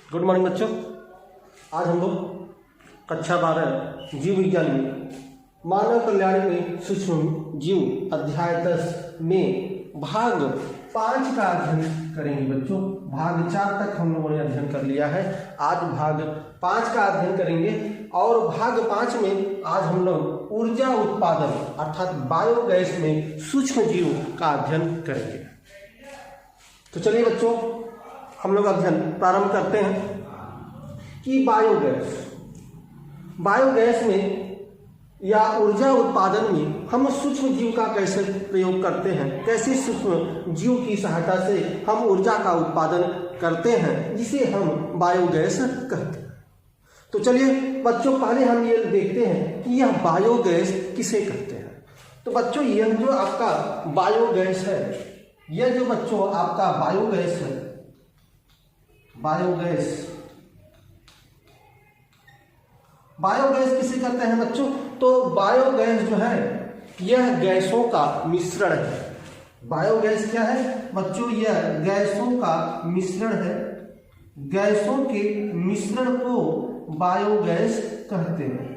Good morning बच्चों। आज हम लोग कक्षा 12 जीव विज्ञान में मानव कल्याण में सूक्ष्म जीव अध्याय 10 में भाग 5 का अध्ययन करेंगे बच्चों। भाग 4 तक हम लोगों ने अध्ययन कर लिया है, आज भाग 5 का अध्ययन करेंगे। और भाग 5 में आज हम लोग ऊर्जा उत्पादन अर्थात बायोगैस में सूक्ष्म जीव का अध्ययन करेंगे। तो चलिए बच्चों, हम लोग अध्ययन प्रारंभ करते हैं कि बायोगैस में या ऊर्जा उत्पादन में हम सूक्ष्म जीव का कैसे प्रयोग करते हैं, कैसे सूक्ष्म जीव की सहायता से हम ऊर्जा का उत्पादन करते हैं, जिसे हम बायोगैस कहते हैं। तो चलिए बच्चों, पहले हम ये देखते हैं कि यह बायोगैस किसे कहते हैं। तो बच्चों, यह जो आपका बायोगैस है, यह जो बच्चों आपका बायोगैस है, बायोगैस किसे कहते हैं बच्चों? तो बायोगैस जो है यह गैसों का मिश्रण है। बायोगैस क्या है बच्चों? यह गैसों का मिश्रण है। गैसों के मिश्रण को बायोगैस कहते हैं।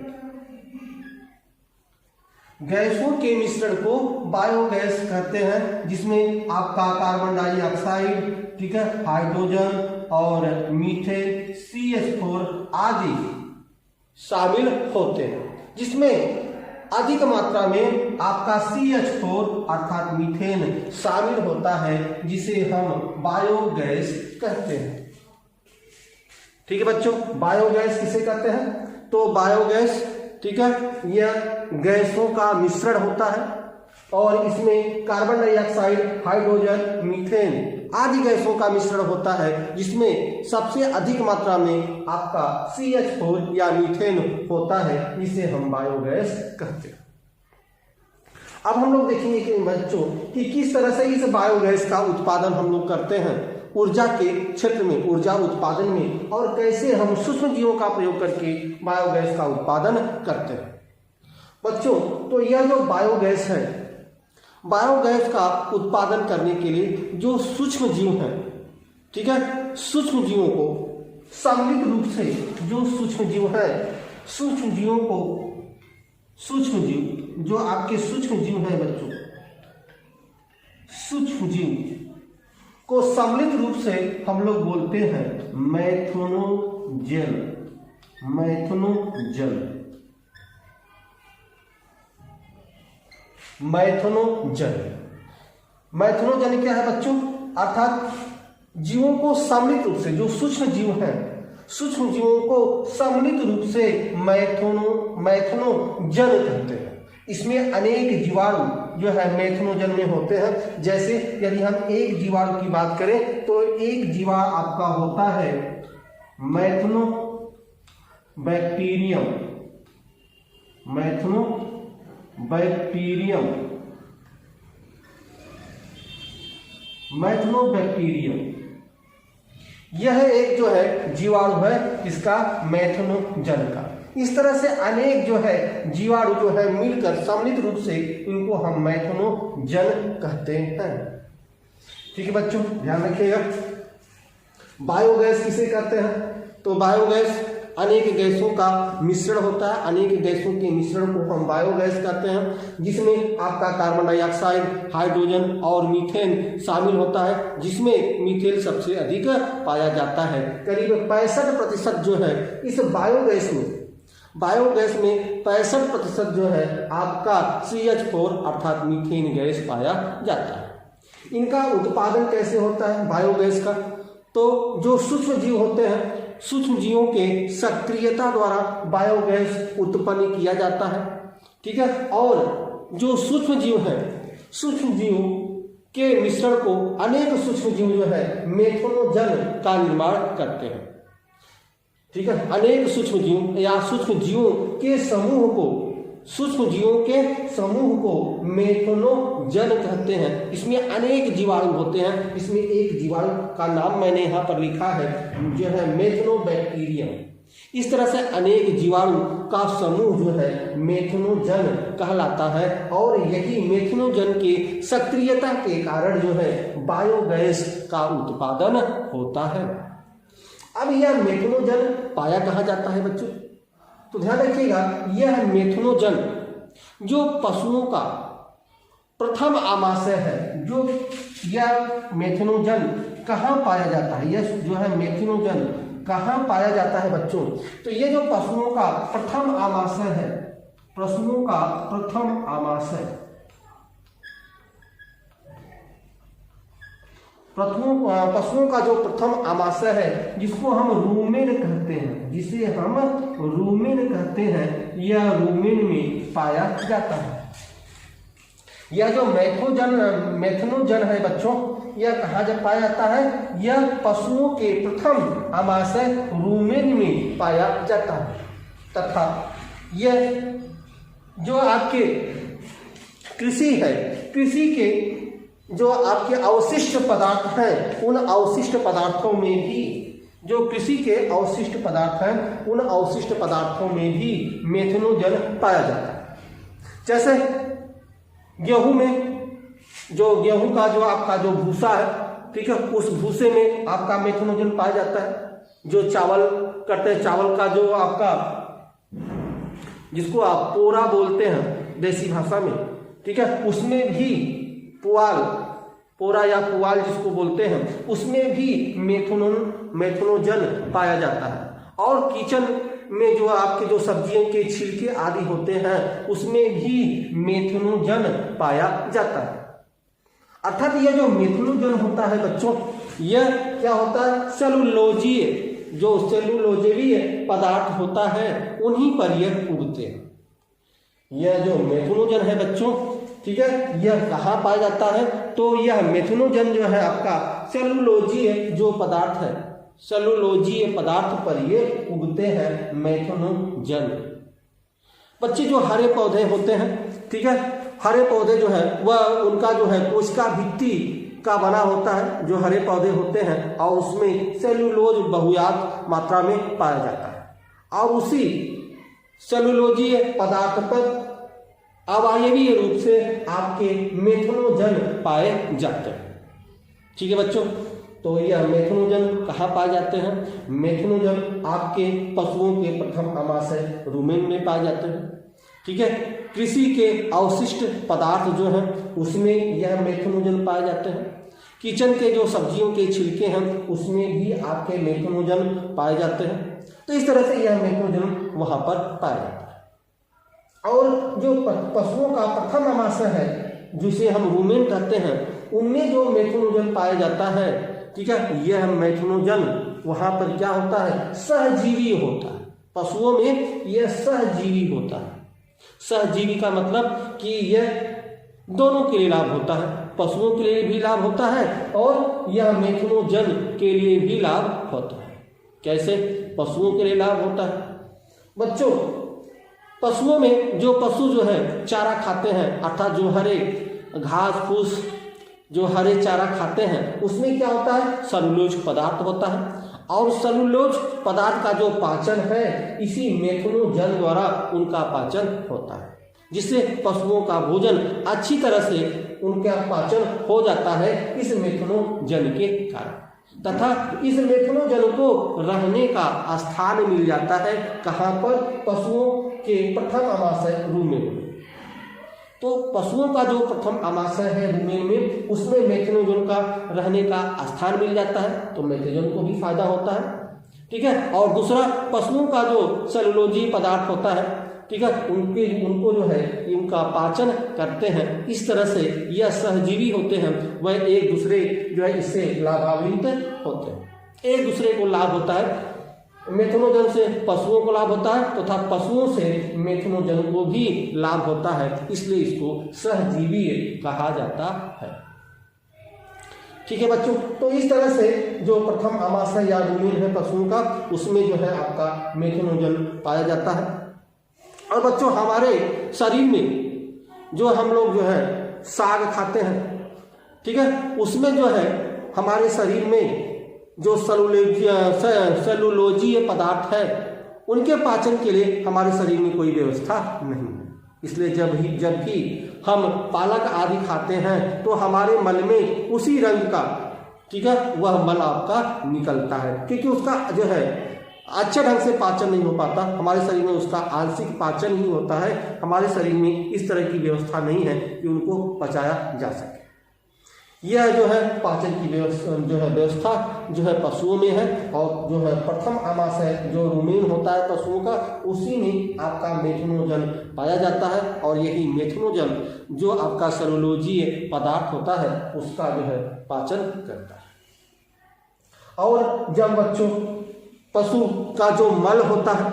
गैसों के मिश्रण को बायोगैस कहते हैं, जिसमें आपका कार्बन डाइऑक्साइड, ठीक है, हाइड्रोजन और मीथेन, CH4 आदि शामिल होते हैं, जिसमें अधिक मात्रा में आपका CH4 अर्थात मीथेन शामिल होता है, जिसे हम बायोगैस कहते हैं। ठीक है बच्चों, बायोगैस किसे कहते हैं? तो बायोगैस, ठीक है, यह गैसों का मिश्रण होता है और इसमें कार्बन डाइऑक्साइड, हाइड्रोजन, मीथेन आदि गैसों का मिश्रण होता है, जिसमें सबसे अधिक मात्रा में आपका CH4 या मीथेन होता है, जिसे हम बायोगैस कहते हैं। अब हम लोग देखेंगे कि बच्चों कि किस तरह से इस बायोगैस का उत्पादन हम लोग करते हैं ऊर्जा के क्षेत्र में, ऊर्जा उत्पादन में, और कैसे हम सूक्ष्म जीवों का प्रयोग करके बायोगैस का उत्पादन करते हैं बच्चों। तो यह जो बायोगैस है, बायोगैस का उत्पादन करने के लिए जो सूक्ष्म जीव हैं, ठीक है, सूक्ष्म जीवों को सम्मिलित रूप से जो सूक्ष्म जीव है, सूक्ष्म जीवों को, सूक्ष्म जीव जो आपके सूक्ष्म जीव हैं बच्चों, सूक्ष्म जीव को सम्मिलित रूप से हम लोग बोलते हैं मैथनोजन। मैथनोजन क्या है बच्चों? अर्थात जीवों को सम्मिलित रूप से, जो सूक्ष्म जीव हैं, सूक्ष्म जीवों को सम्मिलित रूप से मैथनोजन कहते हैं। इसमें अनेक जीवाणु जो है मैथनोजन में होते हैं। जैसे यदि हम एक जीवाणु की बात करें तो एक जीवाणु आपका होता है मैथनोबैक्टीरियम। यह एक जो है जीवाणु है इसका मैथनोजन का। इस तरह से अनेक जो है जीवाणु जो है मिलकर सम्मिलित रूप से इनको हम मैथनोजन कहते हैं। ठीक है बच्चों, ध्यान रखिएगा। बायोगैस किसे कहते हैं? तो बायोगैस अनेक गैसों का मिश्रण होता है। अनेक गैसों के मिश्रण को हम बायोगैस कहते हैं, जिसमें आपका कार्बन डाइऑक्साइड, हाइड्रोजन और मीथेन शामिल होता है, जिसमें मीथेन सबसे अधिक पाया जाता है। करीब 65% जो है इस बायोगैस में 65% जो है आपका CH4 अर्थात मीथेन गैस पाया जाता है। इनका उत्पादन कैसे होता है बायोगैस का? तो जो सूक्ष्म जीव होते हैं, सूक्ष्म जीवों के सक्रियता द्वारा बायोगैस उत्पन्न किया जाता है, ठीक है। और जो सूक्ष्म जीव है, सूक्ष्म जीव के मिश्रण को अनेक सूक्ष्म जीव जो है मैथनोजन का निर्माण करते हैं, ठीक है। अनेक सूक्ष्म जीव या सूक्ष्म जीवों के समूह को मैथनोजन कहते हैं। इसमें अनेक जीवाणु होते हैं। इसमें एक जीवाणु का नाम मैंने यहाँ पर लिखा है, जो है मैथनोबैक्टीरियम। इस तरह से अनेक जीवाणु का समूह जो है मैथनोजन कहलाता है, और यही मैथनोजन के सक्रियता के कारण जो है बायोगैस का उत्पादन होता है। अब यह मेथनोजन पाया कहाँ जाता है बच्चों? तो ध्यान रखिएगा, यह मेथनोजन जो पशुओं का प्रथम आमाशय है, जो यह मेथनोजन कहाँ पाया जाता है, यह जो है मेथनोजन कहाँ पाया जाता है बच्चों? तो ये जो पशुओं का प्रथम आमाशय है, पशुओं का प्रथम आमाशय, पशुओं का जो प्रथम आमाशय है जिसको हम रूमेन कहते हैं, जिसे हम रूमेन कहते हैं, यह रूमेन में पाया जाता है। यह जो मेथनोजन है बच्चों, यह कहाँ जब पाया जाता है? यह पशुओं के प्रथम आमाशय रूमेन में पाया जाता है। तथा यह जो आपके कृषि है, कृषि के जो आपके अवशिष्ट पदार्थ हैं, उन अवशिष्ट पदार्थों में भी, जो कृषि के अवशिष्ट पदार्थ हैं, उन अवशिष्ट पदार्थों में भी मेथनोजन पाया जाता है। जैसे गेहूं में जो गेहूं का जो आपका जो भूसा है, ठीक है, उस भूसे में आपका मेथनोजन पाया जाता है। जो चावल करते हैं, चावल का जो आपका, जिसको आप पोरा बोलते हैं देसी भाषा में, ठीक है, उसमें भी पोरा या पुआल जिसको बोलते हैं, उसमें भी मेथनोजन पाया जाता है। और किचन में जो आपके जो सब्जियों के छिलके आदि होते हैं, उसमें भी मेथनोजन पाया जाता है। अर्थात यह जो मेथनोजन होता है बच्चों, यह क्या होता है? सेलुलोजीय, जो सेलुलोजेवीय पदार्थ होता है, उन्हीं पर यह उगते हैं। यह जो मेथनोजन है बच्चों, ठीक है, यह कहाँ पाया जाता है? तो यह मेथनोजन जो है आपका सेलुलोजीय जो पदार्थ है, सेलुलोजीय पदार्थ पर ये उगते हैं मेथनोजन। बच्चे जो हरे पौधे होते हैं, ठीक है, हरे पौधे जो है वह उनका जो है कोशिका भित्ति का बना होता है, जो हरे पौधे होते हैं, और उसमें सेलुलोज बहुयात मात्रा में पाया जाता है। और उसी सेलुलोजीय पदार्थ पर अवयवीय रूप से आपके मेथनोजन पाए जाते हैं। ठीक है बच्चों, तो यह मेथनोजन कहाँ पाए जाते हैं? मेथनोजन आपके पशुओं के प्रथम आमाशय रूमेन में पाए जाते हैं। ठीक है, कृषि के अवशिष्ट पदार्थ जो हैं उसमें यह मेथनोजन पाए जाते हैं। किचन के जो सब्जियों के छिलके हैं उसमें भी आपके मेथनोजन पाए जाते हैं। तो इस तरह से यह मेथनोजन वहां पर पाया जाता है। और जो पशुओं का प्रथम आमाशय है जिसे हम रूमेन कहते हैं, उनमें जो मेथनोजन पाया जाता है, ठीक है, यह मेथनोजन वहां पर क्या होता है? सहजीवी होता है। पशुओं में यह सहजीवी होता है। सहजीवी का मतलब कि यह दोनों के लिए लाभ होता है, पशुओं के लिए भी लाभ होता है और यह मेथनोजन के लिए भी लाभ होता है। कैसे पशुओं के लिए लाभ होता है? बच्चों, पशुओं में जो पशु जो है चारा खाते हैं, अर्थात जो हरे घास फूस जो हरे चारा खाते हैं, उसमें क्या होता है? सेलुलोज पदार्थ होता है। और सेलुलोज पदार्थ का जो पाचन है इसी मेथनोजन द्वारा उनका पाचन होता है, जिससे पशुओं का भोजन अच्छी तरह से उनका पाचन हो जाता है इस मेथनोजन के कारण। तथा इस मेथनोजन को रहने का स्थान मिल जाता है कहाँ पर? पशुओं के प्रथम आमाशय रूमेन में। तो पशुओं का जो प्रथम आमाशय है रूमेन में, उसमें मेथनोजन का रहने का स्थान मिल जाता है, तो मेथनोजन को भी फायदा होता है। ठीक है, और दूसरा पशुओं का जो सेलुलोजी पदार्थ होता है, ठीक है, उनको जो है इनका पाचन करते हैं। इस तरह से यह सहजीवी होते हैं, वह एक दूसरे जो है इससे लाभान्वित होते हैं। एक दूसरे को लाभ होता है, मेथनोजन से पशुओं को लाभ होता है तथा पशुओं से मेथनोजन को भी लाभ होता है, इसलिए इसको सहजीवी कहा जाता है। ठीक है बच्चों, तो इस तरह से जो प्रथम आमाशय या रूमेन है पशुओं का, उसमें जो है आपका मेथनोजन पाया जाता है। और बच्चों, हमारे शरीर में जो हम लोग जो है साग खाते हैं, ठीक है, उसमें जो है हमारे शरीर में जो सेलुलोजीय पदार्थ है उनके पाचन के लिए हमारे शरीर में कोई व्यवस्था नहीं है। इसलिए जब भी हम पालक आदि खाते हैं तो हमारे मल में उसी रंग का, ठीक है, वह मल आपका निकलता है, क्योंकि उसका जो है अच्छे ढंग से पाचन नहीं हो पाता। हमारे शरीर में उसका आंशिक पाचन ही होता है। हमारे शरीर में इस तरह की व्यवस्था नहीं है कि उनको पचाया जा सके। यह जो है पाचन की व्यवस्था जो है पशुओं में है, और जो है प्रथम आमाशय जो रुमेन होता है पशुओं का, उसी में आपका मेथनोजन पाया जाता है। और यही मेथनोजन जो आपका सेलुलोजीय पदार्थ होता है उसका जो है पाचन करता है। और जब बच्चों पशु का जो मल होता है,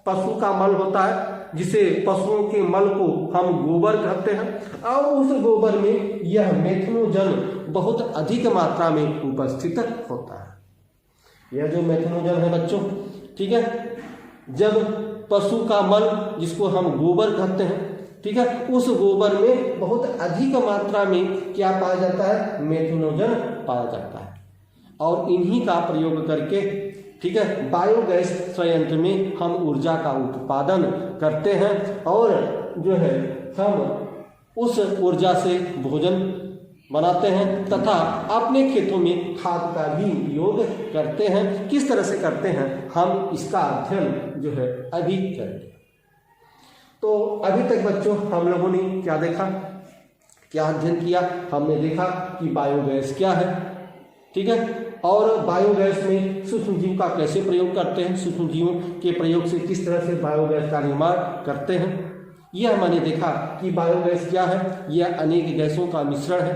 पशु का मल होता है, जिसे पशुओं के मल को हम गोबर कहते हैं, और उस गोबर में यह मेथनोजन बहुत अधिक मात्रा में उपस्थित होता है। यह जो मेथनोजन है बच्चों, ठीक है, जब पशु का मल जिसको हम गोबर कहते हैं, ठीक है, उस गोबर में बहुत अधिक मात्रा में क्या पाया जाता है, मेथनोजन पाया जाता है। और इन्हीं का प्रयोग करके, ठीक है, बायोगैस संयंत्र में हम ऊर्जा का उत्पादन करते हैं, और जो है हम उस ऊर्जा से भोजन बनाते हैं तथा अपने खेतों में खाद का भी उपयोग करते हैं। किस तरह से करते हैं, हम इसका अध्ययन जो है अभी करेंगे। तो अभी तक बच्चों हम लोगों ने क्या देखा, क्या अध्ययन किया? हमने देखा कि बायोगैस क्या है, ठीक है, और बायोगैस में सूक्ष्म जीव का कैसे प्रयोग करते हैं, सूक्ष्म जीवों के प्रयोग से किस तरह से बायोगैस का निर्माण करते हैं। यह मैंने देखा कि बायोगैस क्या है, यह अनेक गैसों का मिश्रण है,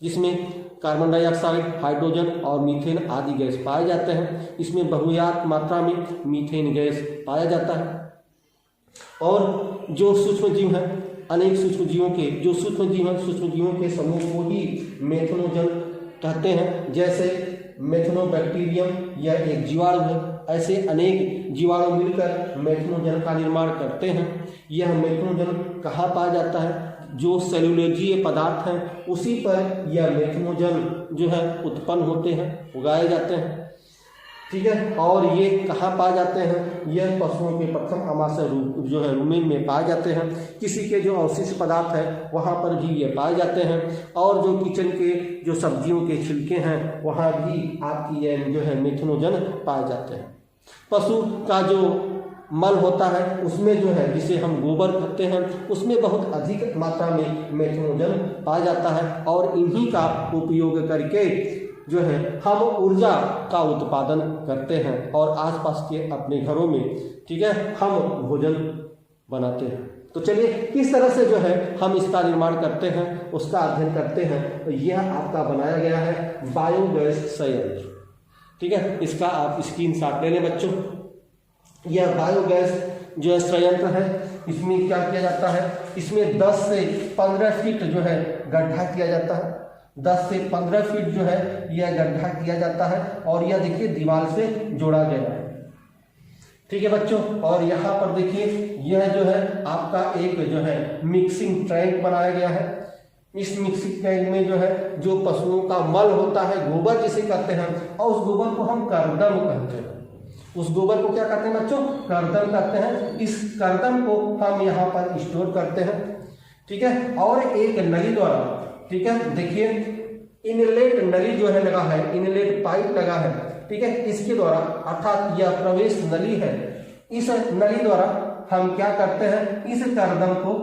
जिसमें कार्बन डाइऑक्साइड, हाइड्रोजन और मीथेन आदि गैस पाए जाते हैं। इसमें बहुयात मात्रा में मीथेन गैस पाया जाता है। और जो सूक्ष्म जीव हैं, अनेक सूक्ष्म जीवों के जो सूक्ष्म जीव हैं, सूक्ष्म जीवों के समूह को ही मेथनोजन कहते हैं। जैसे मेथनोबैक्टीरियम यह एक जीवाणु है, ऐसे अनेक जीवाणु मिलकर मेथनोजन का निर्माण करते हैं। यह मेथनोजन कहाँ पाया जाता है, जो सेलुलोजीय पदार्थ हैं उसी पर यह मेथनोजन जो है उत्पन्न होते हैं, उगाए जाते हैं, ठीक है। और ये कहाँ पाए जाते हैं, यह पशुओं के प्रथम आमाशय जो है रुमेन में पाए जाते हैं। किसी के जो अवशिष्ट पदार्थ है वहाँ पर भी ये पाए जाते हैं। और जो किचन के जो सब्जियों के छिलके हैं वहाँ भी आपकी ये जो है मेथनोजन पाए जाते हैं। पशु का जो मल होता है उसमें जो है, जिसे हम गोबर कहते हैं, उसमें बहुत अधिक मात्रा में मेथनोजन पाया जाता है। और इन्हीं का उपयोग करके जो है हम ऊर्जा का उत्पादन करते हैं और आसपास के अपने घरों में, ठीक है, हम भोजन बनाते हैं। तो चलिए किस तरह से जो है हम इसका निर्माण करते हैं उसका अध्ययन करते हैं। तो यह आपका बनाया गया है बायोगैस संयंत्र, ठीक है, इसका आप स्क्रीनशॉट ले लें बच्चों। यह बायोगैस जो है संयंत्र है, इसमें क्या किया जाता है, इसमें 10 से 15 फीट जो है गड्ढा किया जाता है। 10 से 15 फीट जो है यह गड्ढा किया जाता है, और यह देखिए दीवार से जोड़ा गया है, ठीक है बच्चों। और यहाँ पर देखिए यह जो है आपका एक जो है मिक्सिंग टैंक बनाया गया है। इस मिक्सिंग टैंक में जो है जो पशुओं का मल होता है, गोबर जिसे कहते हैं, और उस गोबर को हम कर्दम कहते हैं। उस गोबर को क्या कहते हैं बच्चों, कर्दम कहते हैं। इस कर्दम को हम यहाँ पर स्टोर करते हैं, ठीक है। और एक नली द्वारा, ठीक है, देखिए इनलेट नली जो है लगा है, इनलेट पाइप लगा है, ठीक है, इसके द्वारा, अर्थात यह प्रवेश नली है, इस नली द्वारा हम क्या करते हैं, इस कर्दम को,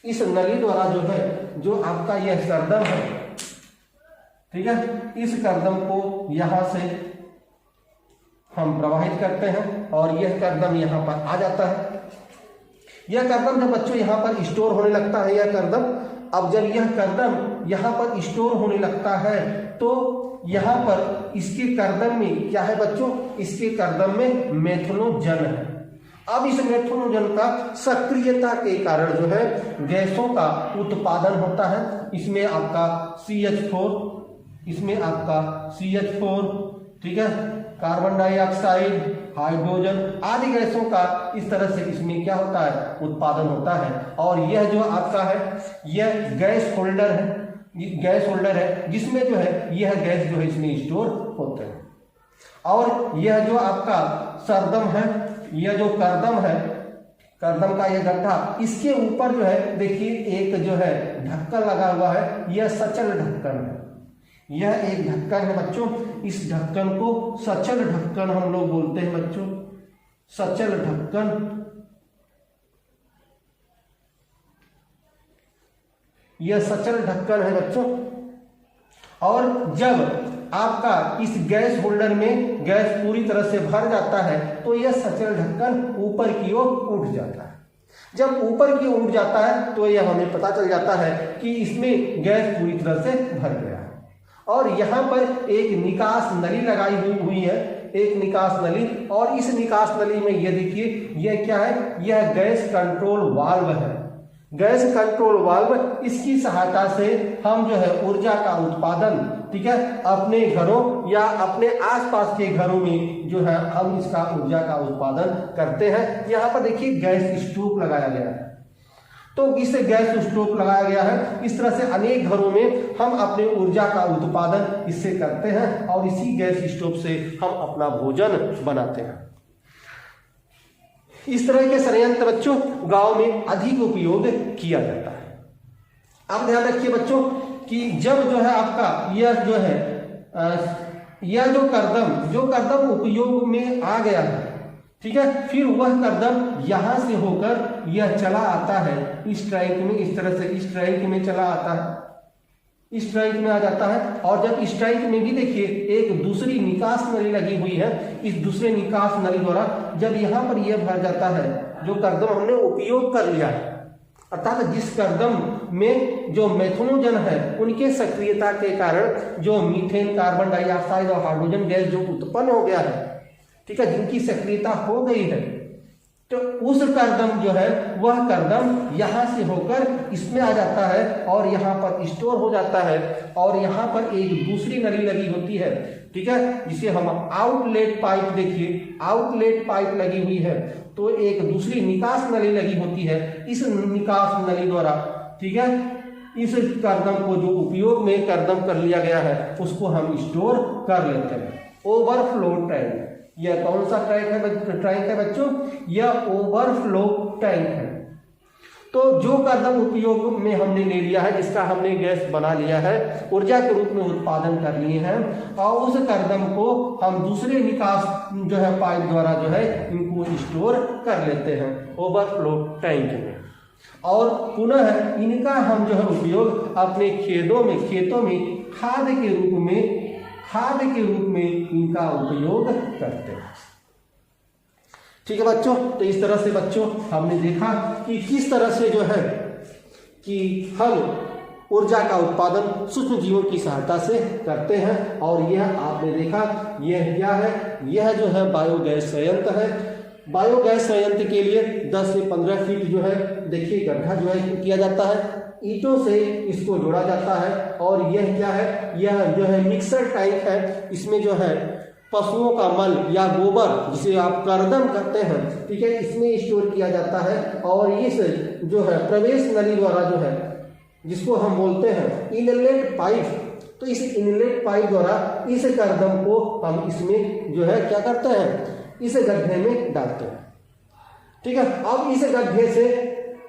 इस नली द्वारा जो है, जो आपका यह कर्दम है, ठीक है, इस कर्दम को यहां से हम प्रवाहित करते हैं और यह कर्दम यहाँ पर आ जाता है। यह कर्दम जब बच्चों यहाँ पर स्टोर होने लगता है, यह कर्दम, अब जब यह कर्दम यहाँ पर स्टोर होने लगता है तो यहाँ पर इसके कर्दम में क्या है बच्चों, इसके कर्दम में मेथनोजन है। अब इस मेथनोजन का सक्रियता के कारण जो है गैसों का उत्पादन होता है। इसमें आपका CH4, इसमें आपका CH4, ठीक है, कार्बन डाइऑक्साइड, हाइड्रोजन आदि गैसों का इस तरह से इसमें क्या होता है, उत्पादन होता है। और यह जो आपका है यह गैस होल्डर है, गैस होल्डर है, जिसमें जो है यह गैस जो है इसमें स्टोर होते हैं। और यह जो आपका सरदम है, यह जो कर्दम है, कर्दम का यह गड्ढा, इसके ऊपर जो है देखिए एक जो है ढक्कन लगा हुआ है, यह सचल ढक्कन है। यह एक ढक्कन है बच्चों। इस ढक्कन को सचल ढक्कन हम लोग बोलते हैं बच्चों, सचल ढक्कन। यह सचल ढक्कन है बच्चों। और जब आपका इस गैस होल्डर में गैस पूरी तरह से भर जाता है तो यह सचल ढक्कन ऊपर की ओर उठ जाता है। जब ऊपर की ओर उठ जाता है तो यह हमें पता चल जाता है कि इसमें गैस पूरी तरह से भर गया है। और यहाँ पर एक निकास नली लगाई हुई है, एक निकास नली। और इस निकास नली में ये देखिए, यह क्या है, यह गैस कंट्रोल वाल्व है। गैस कंट्रोल वाल्व, इसकी सहायता से हम जो है ऊर्जा का उत्पादन, ठीक है, अपने घरों या अपने आसपास के घरों में जो है हम इसका ऊर्जा का उत्पादन करते हैं। यहाँ पर देखिए गैस स्टोव लगाया गया है, तो इस गैस स्टोव लगाया गया है। इस तरह से अनेक घरों में हम अपने ऊर्जा का उत्पादन इससे करते हैं और इसी गैस स्टोव से हम अपना भोजन बनाते हैं। इस तरह के संयंत्र बच्चों गांव में अधिक उपयोग किया जाता है। अब ध्यान रखिए बच्चों कि जब जो है आपका यह जो है यह जो करदम उपयोग में आ गया है, ठीक है, फिर वह करदम यहां से होकर यह चला आता है इस टैंक में। इस तरह से इस टैंक में चला आता है, इस टैंक में आ जाता है। और जब इस टैंक में भी देखिए एक दूसरी निकास नली लगी हुई है, इस दूसरे निकास नली द्वारा जब यहाँ पर यह भर जाता है, जो करदम हमने उपयोग कर लिया है, अर्थात जिस करदम में जो मेथनोजन है उनके सक्रियता के कारण जो मीथेन, कार्बन डाइऑक्साइड और हाइड्रोजन गैस जो उत्पन्न हो गया है, ठीक है, जिनकी सक्रियता हो गई है, तो उस करदम जो है वह करदम यहां से होकर इसमें आ जाता है और यहां पर स्टोर हो जाता है। और यहां पर एक दूसरी नली लगी होती है, ठीक है, जिसे हम आउटलेट पाइप, देखिए आउटलेट पाइप लगी हुई है, तो एक दूसरी निकास नली लगी होती है। इस निकास नली द्वारा, ठीक है, इस करदम को जो उपयोग में करदम कर लिया गया है उसको हम स्टोर कर लेते हैं। ओवरफ्लो टैंक, यह कौन सा टैंक है बच्चों, यह ओवरफ्लो टैंक है। तो जो करदम उपयोग में हमने ले लिया है, जिसका हमने गैस बना लिया है, ऊर्जा के रूप में उत्पादन कर लिए हैं, और उस करदम को हम दूसरे निकास जो है पाइप द्वारा जो है इनको स्टोर कर लेते हैं ओवरफ्लो टैंक में। और पुनः इनका हम जो है उपयोग अपने खेतों में खाद के रूप में इनका उपयोग करते हैं। ठीक है बच्चों, तो इस तरह से बच्चों हमने देखा कि किस तरह से जो है कि हम ऊर्जा का उत्पादन सूक्ष्म जीवों की सहायता से करते हैं। और यह आपने देखा, यह क्या है, यह जो है बायोगैस संयंत्र है। बायोगैस संयंत्र के लिए 10 से 15 फीट जो है देखिए गड्ढा जो है किया जाता है, ईंटों से इसको जोड़ा जाता है। और यह क्या है, यह जो है मिक्सर टैंक है। इसमें जो है पशुओं का मल या गोबर, जिसे आप करदम करते हैं, ठीक है, इसमें स्टोर किया जाता है। और इस जो है प्रवेश नली द्वारा जो है, जिसको हम बोलते हैं इनलेट पाइप, तो इस इनलेट पाइप द्वारा इस करदम को हम इसमें जो है क्या करते हैं, इस गड्ढे में डालते हैं। ठीक है, अब इस गड्ढे से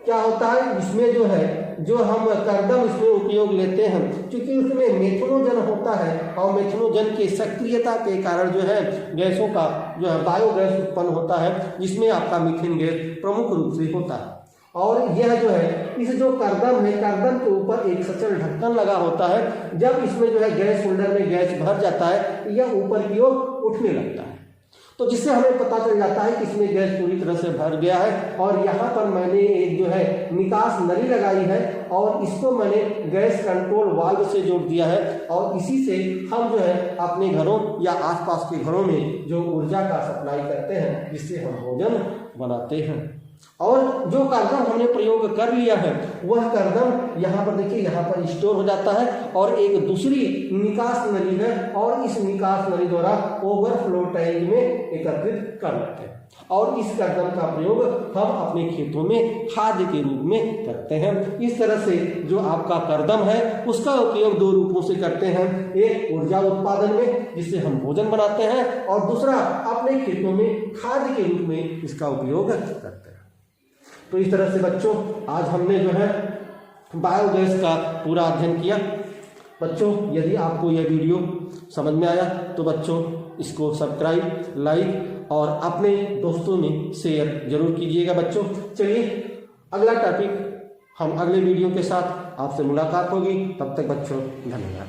क्या होता है, इसमें जो है जो हम करदम इसमें उपयोग लेते हैं, क्योंकि उसमें मेथनोजन होता है और मेथनोजन की सक्रियता के कारण जो है गैसों का जो है बायोगैस उत्पन्न होता है, जिसमें आपका मीथेन गैस प्रमुख रूप से होता है। और यह जो है इस जो करदम है, करदम के ऊपर एक सचल ढक्कन लगा होता है। जब इसमें जो है गैस होल्डर में गैस भर जाता है, यह ऊपर की ओर उठने लगता है, तो जिससे हमें पता चल जाता है कि इसमें गैस पूरी तरह से भर गया है। और यहाँ पर मैंने एक जो है निकास नली लगाई है और इसको मैंने गैस कंट्रोल वाल्व से जोड़ दिया है। और इसी से हम जो है अपने घरों या आसपास के घरों में जो ऊर्जा का सप्लाई करते हैं, जिससे हम भोजन बनाते हैं। और जो करदम हमने प्रयोग कर लिया है, वह करदम यहाँ पर देखिए यहाँ पर स्टोर हो जाता है और एक दूसरी निकास नली है, और इस निकास नली द्वारा ओवरफ्लो टैंक में एकत्रित कर लेते हैं। और इस करदम का प्रयोग हम अपने खेतों में खाद के रूप में करते हैं। इस तरह से जो आपका करदम है उसका उपयोग दो रूपों से करते हैं, एक ऊर्जा उत्पादन में जिससे हम भोजन बनाते हैं, और दूसरा अपने खेतों में खाद के रूप में इसका उपयोग करते हैं। तो इस तरह से बच्चों आज हमने जो है बायोगैस का पूरा अध्ययन किया। बच्चों यदि आपको यह वीडियो समझ में आया तो बच्चों इसको सब्सक्राइब, लाइक और अपने दोस्तों में शेयर जरूर कीजिएगा बच्चों। चलिए अगला टॉपिक हम अगले वीडियो के साथ आपसे मुलाकात होगी, तब तक बच्चों धन्यवाद।